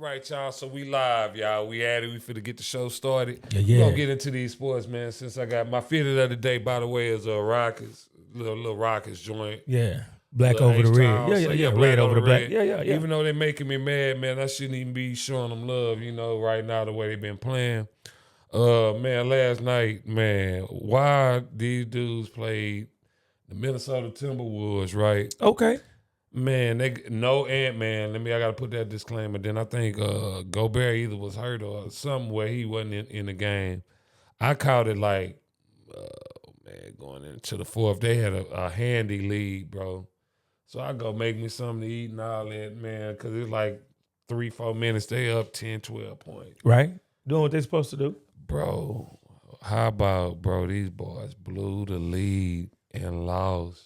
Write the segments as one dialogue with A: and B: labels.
A: right, y'all. So we live, y'all. We at it. We finna get the show started.
B: Yeah.
A: We're gonna get into these sports, man. Since I got my fitted of the day, by the way, is a Rockets, little Rockets joint.
B: Yeah. Black
A: Little
B: over the red.
A: H-Town.
B: Yeah.
A: Black
B: Red over the black.
A: red.
B: Yeah.
A: Even though they're making me mad, man, I shouldn't even be showing them love, right now, the way they've been playing. Man, last night, man, why these dudes played the Minnesota Timberwolves, right?
B: Okay.
A: Man, no Ant-Man. I gotta put that disclaimer. Then I think Gobert either was hurt or something where he wasn't in the game. I caught it like, man, going into the fourth. They had a handy lead, bro. So I go make me something to eat and all that, man, because it's like 3-4 minutes. They up 10, 12 points.
B: Right. Doing what they're supposed to do.
A: Bro, how about, these boys blew the lead and lost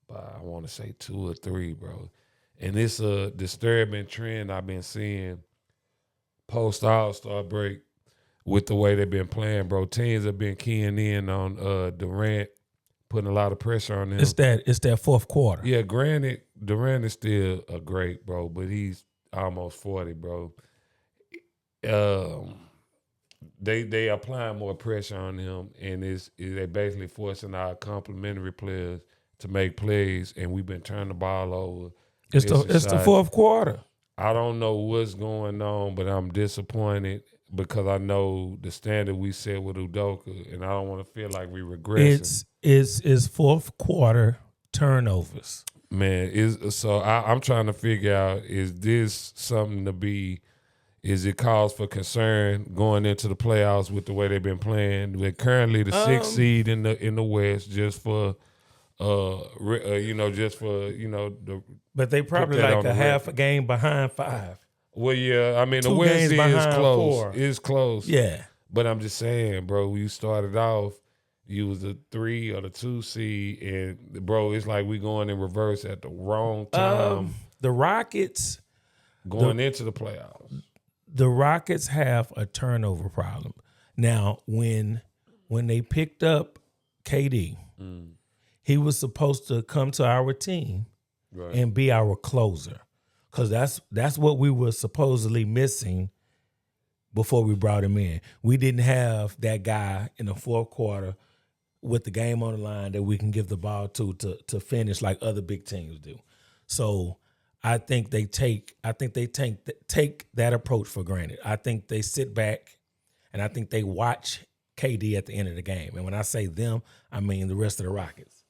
A: by, I want to say 2 or 3, bro. And it's a disturbing trend I've been seeing post All-Star break with the way they've been playing, bro. Teams have been keying in on Durant, putting a lot of pressure on him.
B: It's that fourth quarter.
A: Yeah, granted, Durant is still a great, bro, but he's almost 40, bro. They applying more pressure on him, and they basically forcing our complementary players to make plays, and we've been turning the ball over.
B: It's the fourth quarter.
A: I don't know what's going on, but I'm disappointed because I know the standard we set with Udoka, and I don't want to feel like we regressing.
B: It's fourth quarter turnovers.
A: Man, I'm trying to figure out, is this something to be? Is it cause for concern going into the playoffs with the way they've been playing? They're currently the 6th seed in the West, just for the.
B: But they probably like a half a game behind 5.
A: Well, yeah, I mean the
B: 2
A: West
B: games
A: is
B: behind
A: close.
B: 4.
A: It's close.
B: Yeah.
A: But I'm just saying, bro, you started off, you was the 3 or the 2 seed, and bro, it's like we going in reverse at the wrong time.
B: The Rockets
A: going into the playoffs.
B: The Rockets have a turnover problem. Now, when they picked up KD, he was supposed to come to our team and be our closer, because that's what we were supposedly missing before we brought him in. We didn't have that guy in the fourth quarter with the game on the line that we can give the ball to finish like other big teams do. So I think they take that approach for granted. I think they sit back and I think they watch KD at the end of the game. And when I say them, I mean the rest of the Rockets.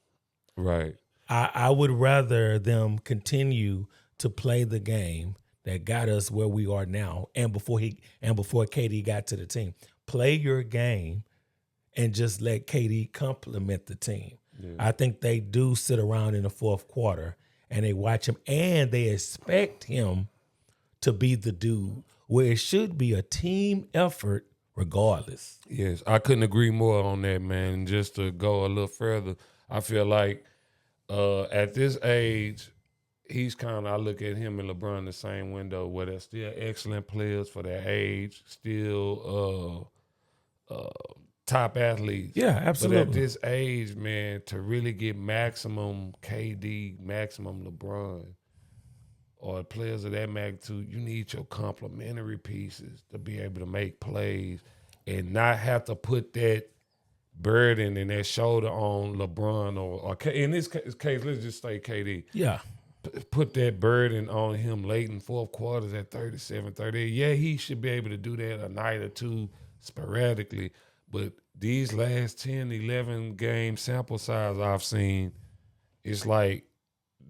A: Right.
B: I would rather them continue to play the game that got us where we are now, and before KD got to the team. Play your game and just let KD complement the team. Yeah. I think they do sit around in the fourth quarter and they watch him, and they expect him to be the dude, where it should be a team effort regardless.
A: Yes, I couldn't agree more on that, man. And just to go a little further, I feel like at this age, he's I look at him and LeBron the same window, where they're still excellent players for their age, still top athletes.
B: Yeah, absolutely.
A: But at this age, man, to really get maximum KD, maximum LeBron, or players of that magnitude, you need your complementary pieces to be able to make plays and not have to put that burden and that shoulder on LeBron or in this case, let's just say KD.
B: Yeah.
A: Put that burden on him late in fourth quarters at 37, 38. Yeah, he should be able to do that a night or two sporadically. But these last 10, 11 game sample size I've seen, it's like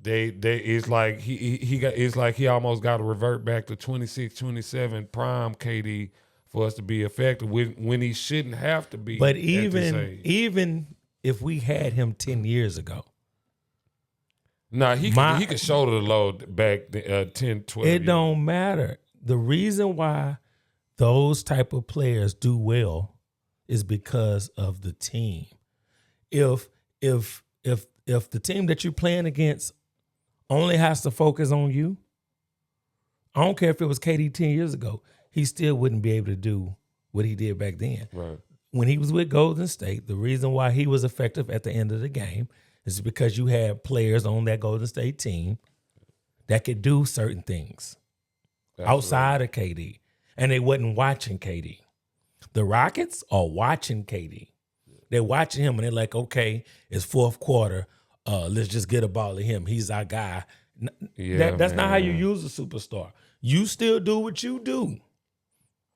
A: it's like he almost got to revert back to 26, 27 prime KD for us to be effective when he shouldn't have to be.
B: But even if we had him 10 years ago.
A: Nah, he could shoulder the load back 10, 12
B: years. It don't matter. The reason why those type of players do well is because of the team. If the team that you're playing against only has to focus on you, I don't care if it was KD 10 years ago, he still wouldn't be able to do what he did back then.
A: Right.
B: When he was with Golden State, the reason why he was effective at the end of the game is because you had players on that Golden State team that could do certain things. outside of KD, and they wasn't watching KD. The Rockets are watching KD. They're watching him, and they're like, okay, it's fourth quarter. Let's just get a ball to him. He's our guy. That's not how you use a superstar. You still do what you do.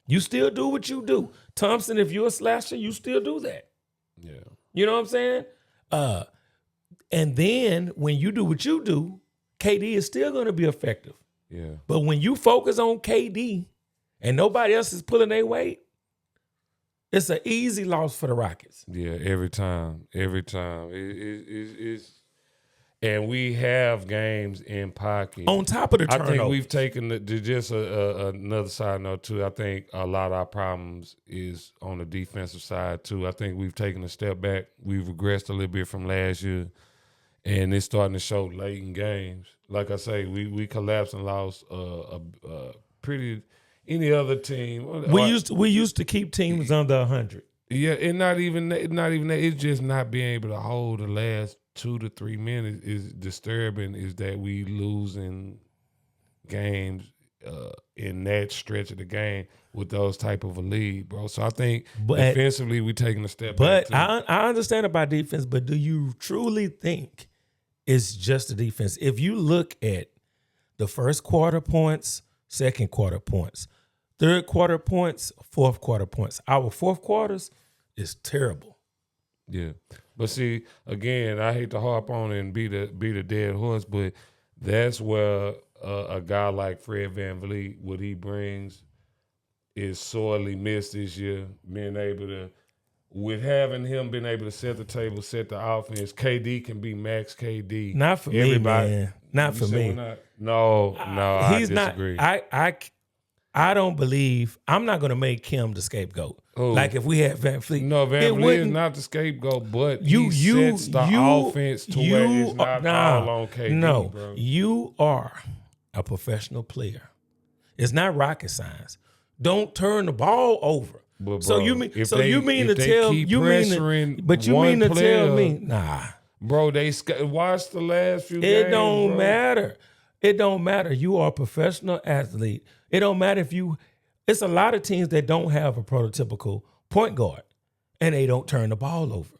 B: You still do what you do. Thompson, if you're a slasher, you still do that.
A: Yeah.
B: You know what I'm saying? And then when you do what you do, KD is still going to be effective.
A: Yeah.
B: But when you focus on KD and nobody else is pulling their weight, it's an easy loss for the Rockets.
A: Yeah, every time. It's and we have games in pocket.
B: On top of the turnovers.
A: I think we've taken just another side note too. I think a lot of our problems is on the defensive side too. I think we've taken a step back. We've regressed a little bit from last year, and it's starting to show late in games. Like I say, we collapsed and lost pretty any other team.
B: We used to keep teams under 100.
A: Yeah, and not even that. It's just not being able to hold the last 2 to 3 minutes is disturbing. Is that we losing games in that stretch of the game with those type of a lead, bro. So I think defensively we taking a step back.
B: But I understand about defense, but do you truly think it's just the defense? If you look at the first quarter points, second quarter points, third quarter points, fourth quarter points, our fourth quarters is terrible.
A: Yeah. But see, again, I hate to harp on it and beat a dead horse, but that's where a guy like Fred VanVleet, what he brings is sorely missed this year. Being able to, with having him being able to set the table, set the offense, KD can be max KD.
B: Not for me, man. Not for me.
A: No, I disagree.
B: I don't believe, I'm not going to make him the scapegoat.
A: Ooh.
B: Like if we had VanVleet.
A: No, VanVleet is not the scapegoat, but he sets the offense to where it's not all on KD,
B: no,
A: bro.
B: You are a professional player. It's not rocket science. Don't turn the ball over.
A: But
B: so
A: bro,
B: you mean
A: if
B: so
A: they,
B: you mean
A: if
B: to
A: they
B: tell
A: keep
B: you mean
A: pressuring
B: to, but you
A: one
B: mean to
A: player,
B: tell me nah.
A: Bro, they watch the last few games.
B: It don't
A: bro.
B: matter. It don't matter. You are a professional athlete. It don't matter if you. It's a lot of teams that don't have a prototypical point guard, and they don't turn the ball over.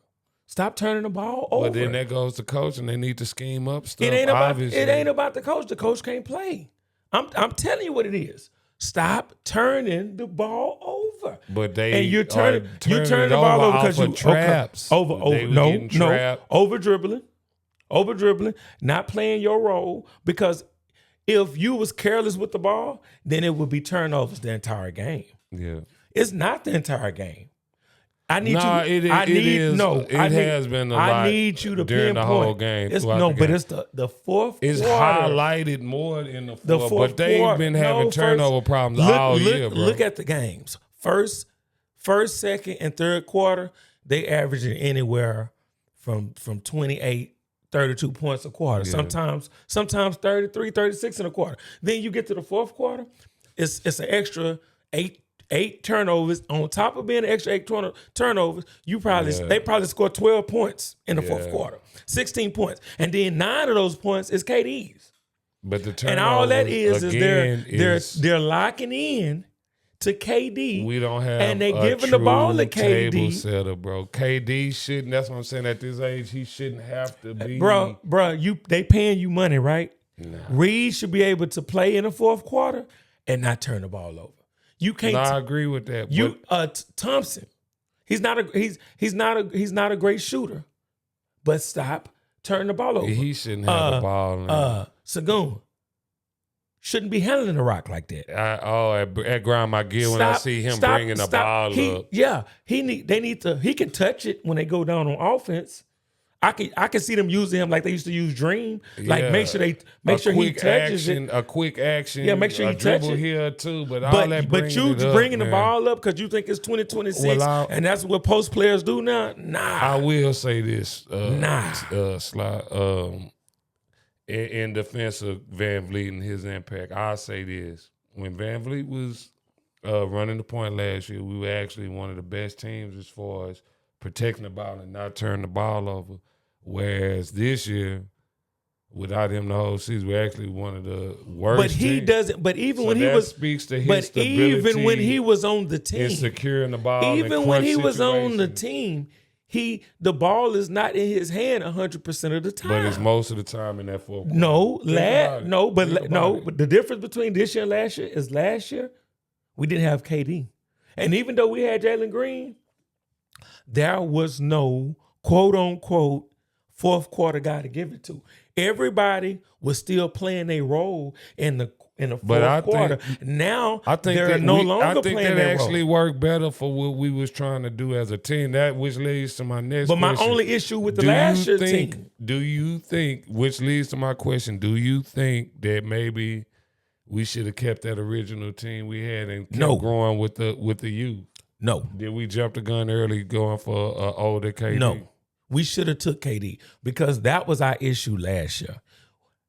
B: Stop turning the ball over.
A: But then that goes to coach, and they need to scheme up stuff.
B: It ain't about the coach. The coach can't play. I'm telling you what it is. Stop turning the ball over.
A: But
B: you're turning the ball over because you
A: traps.
B: Over dribbling, not playing your role. Because if you was careless with the ball, then it would be turnovers the entire game.
A: Yeah,
B: it's not the entire game. I need you to
A: during
B: pinpoint
A: the whole game.
B: But it's the fourth.
A: It's
B: quarter.
A: highlighted more in the fourth. But they've been having turnover problems all year, bro.
B: Look at the games. First, second, and third quarter, they averaging anywhere from 28, 32 points a quarter. Yeah. Sometimes 33, 36 in a quarter. Then you get to the fourth quarter, it's an extra eight turnovers on top of being an extra 8 turnovers. They probably scored 12 points in the fourth quarter, 16 points, and then 9 of those points is KD's.
A: But the turnovers,
B: and all that is they're locking in to KD.
A: We don't have
B: and they giving the ball to KD.
A: Table setter, bro. KD shouldn't. That's what I'm saying. At this age, he shouldn't have to be.
B: Bro, they paying you money, right?
A: Nah.
B: Reed should be able to play in the fourth quarter and not turn the ball over. You can't.
A: I agree with that.
B: Thompson, he's not a great shooter, but stop turning the ball over.
A: He shouldn't have the ball.
B: Sagoon shouldn't be handling the rock like that.
A: At grind my gear when I see him bringing the ball up.
B: Yeah, he can touch it when they go down on offense. I can see them using him like they used to use Dream. Like make sure he touches it.
A: A quick action.
B: Yeah, make sure he touches it.
A: Here too. But
B: you bringing the ball up because you think it's 2026 and that's what post players do now. Nah.
A: I will say this.
B: Nah.
A: In defense of VanVleet and his impact, I'll say this. When VanVleet was running the point last year, we were actually one of the best teams as far as protecting the ball and not turning the ball over. Whereas this year, Without him the whole season, we're actually one of the worst.
B: But he
A: teams.
B: doesn't. But even
A: So
B: when he
A: that
B: was,
A: speaks to his
B: but
A: stability.
B: even when he was on the team,
A: in securing the ball,
B: even when he was on the team, the ball is not in his hand 100% of the time.
A: But it's most of the time in that fourth quarter.
B: But the difference between this year and last year we didn't have KD, and even though we had Jalen Green, there was no quote unquote fourth quarter guy to give it to. Everybody was still playing a role in the fourth quarter. Now they're no longer playing that role. I think that actually
A: worked better for what we was trying to do as a team. That which leads to my next question.
B: But my only issue with the last year team.
A: Do you think, which leads to my question, do you think that maybe we should have kept that original team we had and kept growing with the youth?
B: No.
A: Did we jump the gun early going for older KD?
B: No. We should have took KD because that was our issue last year.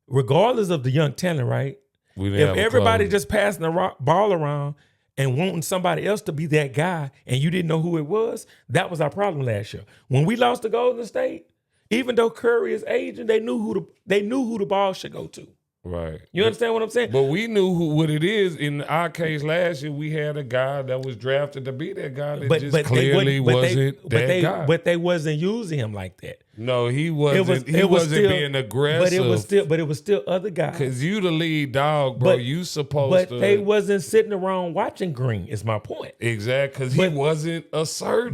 B: Regardless of the young talent, right? If everybody just passing the ball around and wanting somebody else to be that guy and you didn't know who it was, that was our problem last year. When we lost to Golden State, even though Curry is aging, they knew who the ball should go to.
A: Right.
B: You understand what I'm saying?
A: But we knew what it is. In our case last year, we had a guy that was drafted to be that guy that clearly wasn't that guy.
B: But they wasn't using him like that.
A: No, he wasn't. He wasn't being aggressive.
B: But it was still other guys.
A: Because you the lead dog, bro. You supposed to.
B: But they wasn't sitting around watching Green, is my point.
A: Exactly, because he wasn't assertive,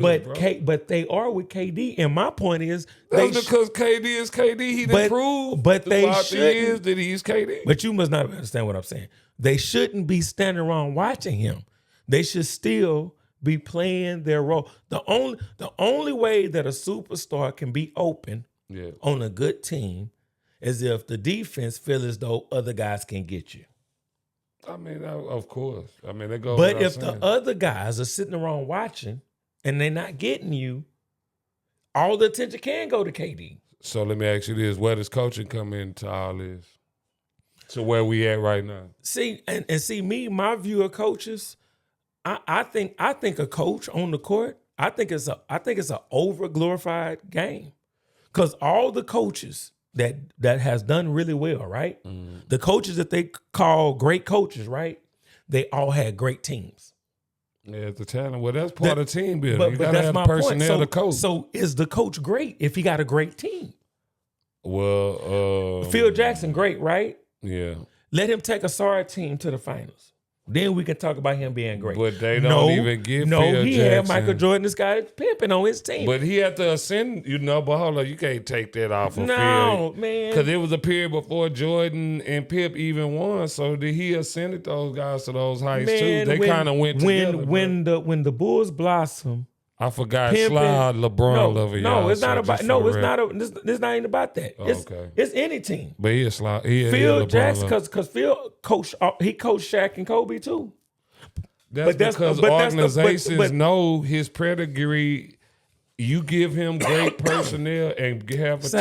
B: but they are with KD. And my point is,
A: that's because KD is KD. He didn't prove throughout the years that he's KD.
B: But you must not understand what I'm saying. They shouldn't be standing around watching him. They should still be playing their role. The only way that a superstar can be open on a good team is if the defense feel as though other guys can get you.
A: I mean, of course. I mean, they go.
B: But if the other guys are sitting around watching and they're not getting you, all the attention can go to KD.
A: So let me ask you this: where does coaching come into all this? So where we at right now?
B: See, my view of coaches. I think a coach on the court, I think it's an over glorified game. Because all the coaches that has done really well, right? Mm. The coaches that they call great coaches, right? They all had great teams.
A: Yeah, the talent. Well, that's part of team building. You gotta have personnel to coach.
B: So is the coach great if he got a great team?
A: Well,
B: Phil Jackson, great, right?
A: Yeah.
B: Let him take a sorry team to the finals. Then we can talk about him being great.
A: But they don't even give Phil Jackson.
B: He had Michael Jordan, this guy pimping on his team.
A: But he had to ascend, but hold on, you can't take that off of Phil.
B: No, man.
A: Because it was a period before Jordan and Pip even won. So did he ascended those guys to those heights too? They kind of went together.
B: When the Bulls blossom,
A: I forgot slide LeBron over y'all.
B: No, it's not about. No, it's not. This not even about that. It's any team.
A: But he a slide.
B: Phil Jackson, because Phil coached. He coached Shaq and Kobe too.
A: That's because organizations know his pedigree. You give him great personnel and have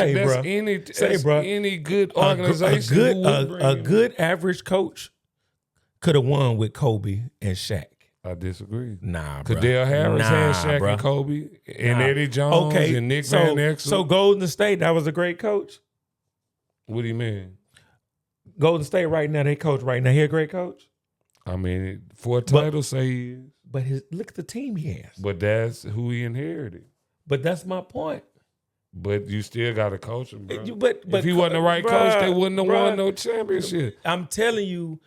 A: any good organization.
B: A good average coach could have won with Kobe and Shaq.
A: I disagree.
B: Nah, bro.
A: Dale Harris had Shaq and Kobe and Eddie Jones and Nick Van Exel.
B: So Golden State, that was a great coach?
A: What do you mean?
B: Golden State right now, they coach right now. He a great coach?
A: I mean, for a title, say he is.
B: But look at the team he has.
A: But that's who he inherited.
B: But that's my point.
A: But you still got to coach him, bro. But if he wasn't the right coach, they wouldn't have won no championship.
B: I'm telling you,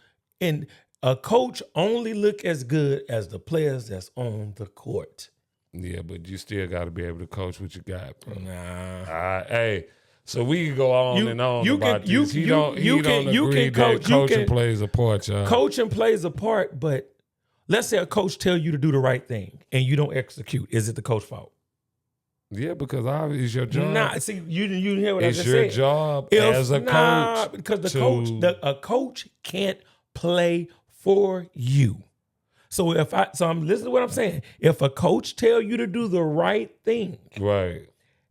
B: a coach only look as good as the players that's on the court.
A: Yeah, but you still got to be able to coach what you got, bro.
B: Nah.
A: Hey, so we can go on and on about this. He don't agree that coaching plays a part, y'all.
B: Coaching plays a part, but let's say a coach tell you to do the right thing and you don't execute. Is it the coach's fault?
A: Yeah, because it's your job.
B: Nah, see, you didn't hear what I just said.
A: It's your job as a coach.
B: Because a coach can't play for you. So I'm listening to what I'm saying. If a coach tell you to do the right thing,
A: right,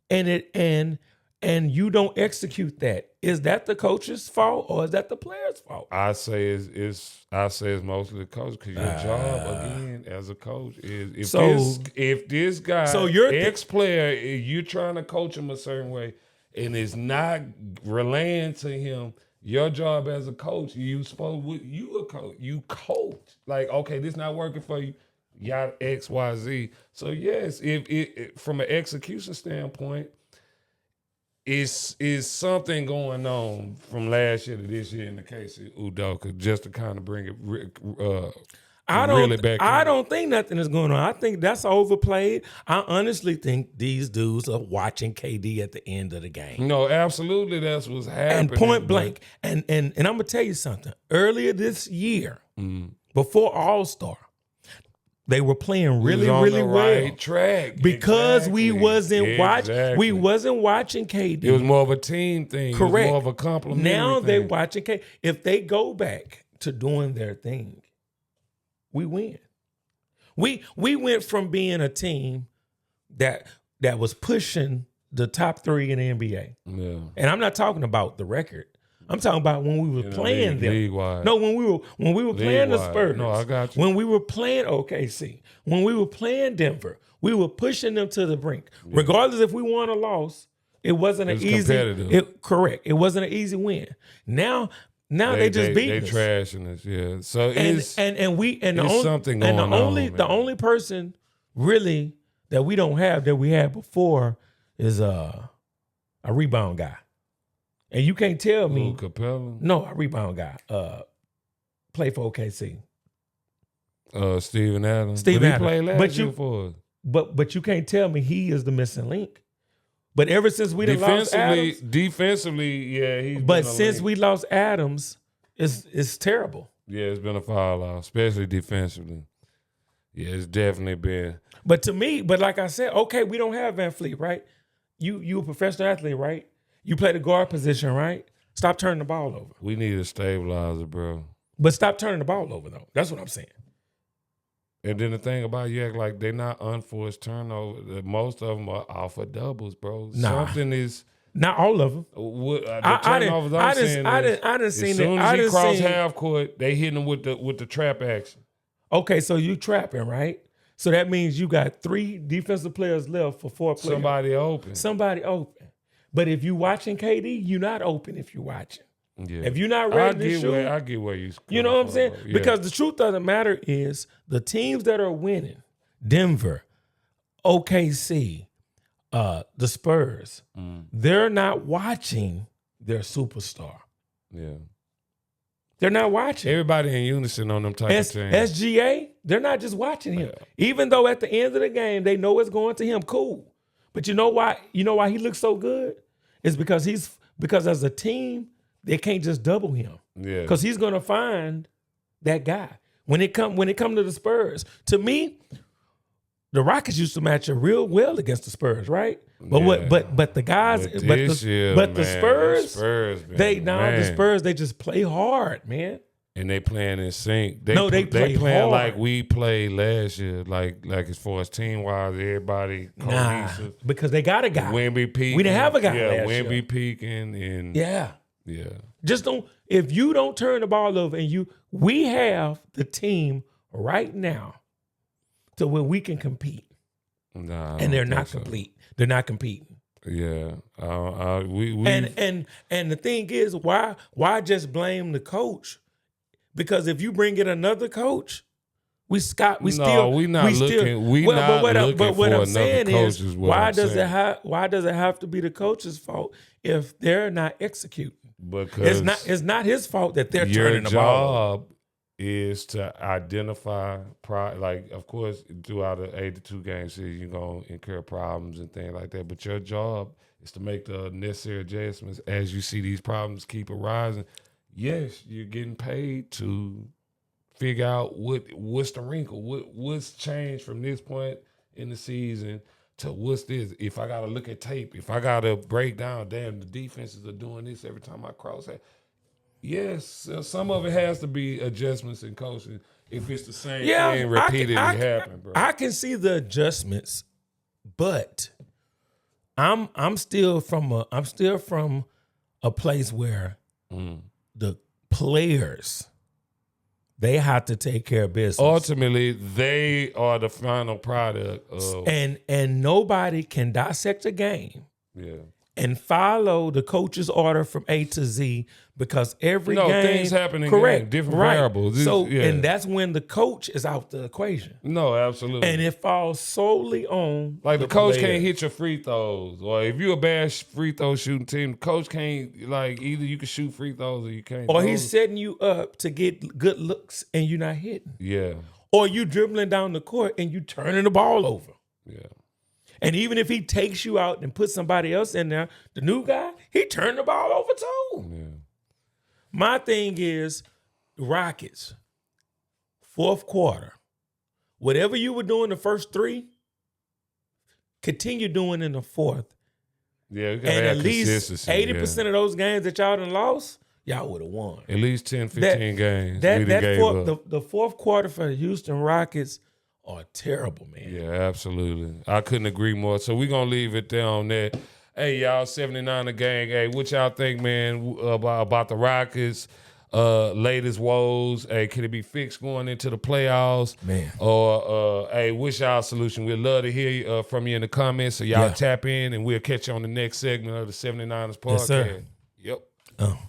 B: and you don't execute that, is that the coach's fault or is that the player's fault?
A: I say it's mostly the coach, because your job again as a coach is if this guy ex-player, you're trying to coach him a certain way, and it's not relaying to him your job as a coach. You a coach. You coach. Like, okay, this not working for you. Y'all X, Y, Z. So yes, if it from an execution standpoint, is something going on from last year to this year in the case of Udoka, just to kind of bring it really back.
B: I don't think nothing is going on. I think that's overplayed. I honestly think these dudes are watching KD at the end of the game.
A: No, absolutely, that's what's happening.
B: And point blank. And I'm gonna tell you something. Earlier this year, before All-Star, they were playing really well.
A: Right track.
B: Because we wasn't watching KD.
A: It was more of a team thing.
B: Correct.
A: It was more of a complimentary
B: Now
A: thing.
B: they watching KD. If they go back to doing their thing, we win. We went from being a team that was pushing the top 3 in the NBA.
A: Yeah.
B: And I'm not talking about the record. I'm talking about when we were playing them.
A: League-wide.
B: No, when we were playing the Spurs.
A: No, I got you.
B: When we were playing OKC, when we were playing Denver, we were pushing them to the brink. Yeah. Regardless if we won or lost, it wasn't an easy. Correct. It wasn't an easy win. Now they just beat us.
A: They trashing us. Yeah. So it's
B: something going on. The only person really that we don't have that we had before is a rebound guy. And you can't tell me.
A: Capella?
B: No, a rebound guy. Play for OKC.
A: Steven Adams.
B: He
A: played last year for us.
B: But you can't tell me he is the missing link. But ever since we lost Adams.
A: Defensively, yeah, he's
B: But since we lost Adams, it's terrible.
A: Yeah, it's been a fall off, especially defensively. Yeah, it's definitely been.
B: But to me, like I said, okay, we don't have Van Fleet, right? You a professional athlete, right? You play the guard position, right? Stop turning the ball over.
A: We need a stabilizer, bro.
B: But stop turning the ball over, though. That's what I'm saying.
A: And then the thing about you act like they're not unforced turnovers. Most of them are off of doubles, bro.
B: Nah.
A: Something is
B: not all of them.
A: I didn't see it. As soon as he crossed half court, they hitting him with the trap action.
B: Okay, so you trapping, right? So that means you got 3 defensive players left for 4 players. Somebody open. But if you watching KD, you're not open if you're watching.
A: Yeah.
B: If you're not ready to shoot.
A: I get where you.
B: You know what I'm saying? Yeah. Because the truth of the matter is the teams that are winning, Denver, OKC, the Spurs, they're not watching their superstar.
A: Yeah.
B: They're not watching.
A: Everybody in unison on them type of teams.
B: SGA, they're not just watching him. Even though at the end of the game, they know it's going to him, cool. But you know why? You know why he looks so good? It's because as a team, they can't just double him.
A: Yeah.
B: Because he's gonna find that guy. When it come to the Spurs, to me, the Rockets used to match up real well against the Spurs, right? But the guys, the Spurs, the Spurs, they just play hard, man.
A: And they playing in sync. They
B: play
A: playing
B: hard.
A: like we played last year. Like as far as team wise, everybody cohesive.
B: Because they got a guy.
A: Wemby peaking.
B: We didn't have a guy.
A: Yeah, Wemby peaking and
B: yeah.
A: Just
B: don't. If you don't turn the ball over, we have the team right now to where we can compete. And they're not complete. They're not competing.
A: Yeah. We
B: and the thing is, why just blame the coach? Because if you bring in another coach, we're not looking
A: for another coach.
B: Why does it have to be the coach's fault if they're not executing?
A: Because
B: it's not his fault that they're turning the ball.
A: Your job is to identify, like, of course, throughout the 82 game season, you're going to incur problems and things like that. But your job is to make the necessary adjustments as you see these problems keep arising. Yes, you're getting paid to figure out what's the wrinkle, what's changed from this point in the season to what's this. If I got to look at tape, if I got to break down, damn, the defenses are doing this every time I cross that. Yes, some of it has to be adjustments in coaching if it's the same thing repeatedly happening, bro.
B: I can see the adjustments, but I'm still from a place where the players, they have to take care of business.
A: Ultimately, they are the final product of
B: and nobody can dissect a game.
A: Yeah.
B: and follow the coach's order from A to Z, because every
A: No,
B: game,
A: things happen in
B: correct,
A: games, different
B: right.
A: variables.
B: So,
A: Yeah.
B: and that's when the coach is out the equation,
A: No, absolutely.
B: and it falls solely on
A: Like the coach
B: player.
A: can't hit your free throws, or if you're a bad free throw shooting team, the coach can't, like, either you can shoot free throws or you can't.
B: Or he's setting you up to get good looks and you're not hitting.
A: Yeah,
B: Or you dribbling down the court and you turning the ball over.
A: yeah.
B: And even if he takes you out and puts somebody else in there, the new guy, he turned the ball over too.
A: Yeah.
B: My thing is, Rockets, fourth quarter, whatever you were doing the first three, continue doing in the fourth.
A: Yeah, we gotta
B: And
A: have
B: at least
A: consistency.
B: 80% of those games that y'all done lost, y'all would have won.
A: At least 10, 15 games.
B: The fourth quarter for the Houston Rockets are terrible, man.
A: Yeah, absolutely. I couldn't agree more. So we're going to leave it there on that. Hey, y'all, 79er gang. Hey, what y'all think, man, about the Rockets? Latest woes. Hey, can it be fixed going into the playoffs?
B: Man.
A: Or, hey, what's y'all solution? We'd love to hear from you in the comments. So y'all
B: Yeah.
A: tap in, and we'll catch you on the next segment of the 79ers podcast.
B: Yes, sir.
A: Yep.
B: Oh.